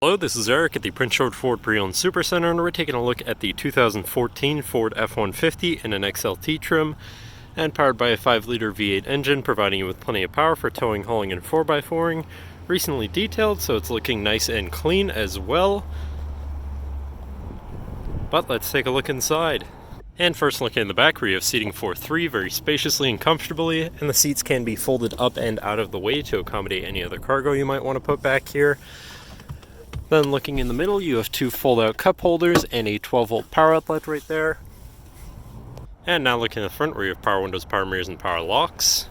Hello, this is Eric at the Prince George Ford Pre-Owned Supercentre, and we're taking a look at the 2014 Ford F-150 in an XLT trim and powered by a 5-liter V8 engine, providing you with plenty of power for towing, hauling, and 4x4ing. Recently detailed, so it's looking nice and clean as well. But let's take a look inside. And first, looking in the back, where you have seating for 3 very spaciously and comfortably, and the seats can be folded up and out of the way to accommodate any other cargo you might want to put back here. Then looking in the middle, you have 2 fold-out cup holders and a 12-volt power outlet right there. And now looking in the front, where you have power windows, power mirrors, and power locks.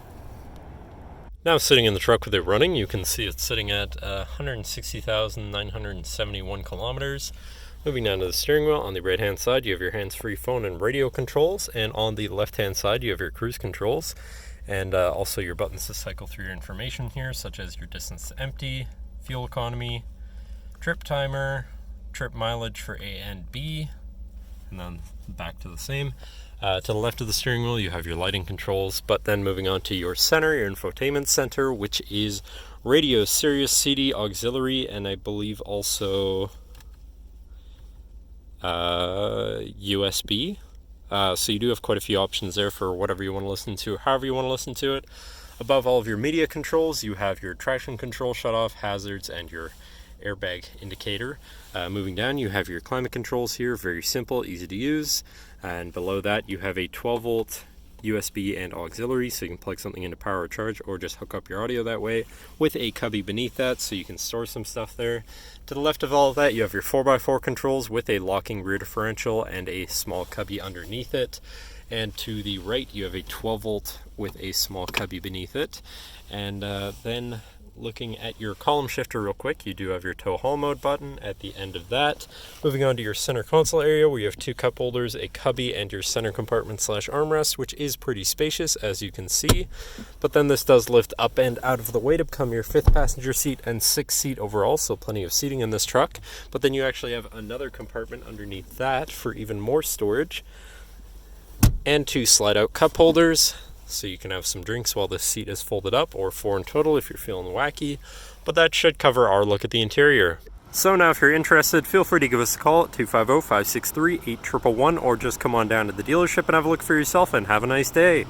Now sitting in the truck with it running, you can see it's sitting at 160,971 kilometers. Moving down to the steering wheel, on the right-hand side, you have your hands-free phone and radio controls, and on the left-hand side, you have your cruise controls, and also your buttons to cycle through your information here, such as your distance to empty, fuel economy, trip timer, trip mileage for A and B, and then back to the same. To the left of the steering wheel, you have your lighting controls, but then moving on to your center, your infotainment center, which is radio, Sirius, CD, auxiliary, and I believe also USB. So you do have quite a few options there for whatever you want to listen to, however you want to listen to it. Above all of your media controls, you have your traction control, shutoff, hazards, and your airbag indicator. Moving down, you have your climate controls here, very simple, easy to use, and below that you have a 12-volt USB and auxiliary, so you can plug something into power or charge, or just hook up your audio that way, with a cubby beneath that so you can store some stuff there. To the left of all of that, you have your 4x4 controls with a locking rear differential and a small cubby underneath it, and to the right you have a 12-volt with a small cubby beneath it. And then looking at your column shifter real quick, you do have your tow haul mode button at the end of that. Moving on to your center console area, where you have 2 cup holders, a cubby, and your center compartment / armrest, which is pretty spacious, as you can see. But then this does lift up and out of the way to become your 5th passenger seat and 6th seat overall, so plenty of seating in this truck. But then you actually have another compartment underneath that for even more storage, and 2 slide-out cup holders, so you can have some drinks while this seat is folded up, or 4 in total if you're feeling wacky. But that should cover our look at the interior. So now if you're interested, feel free to give us a call at 250-563-8111, or just come on down to the dealership and have a look for yourself, and have a nice day.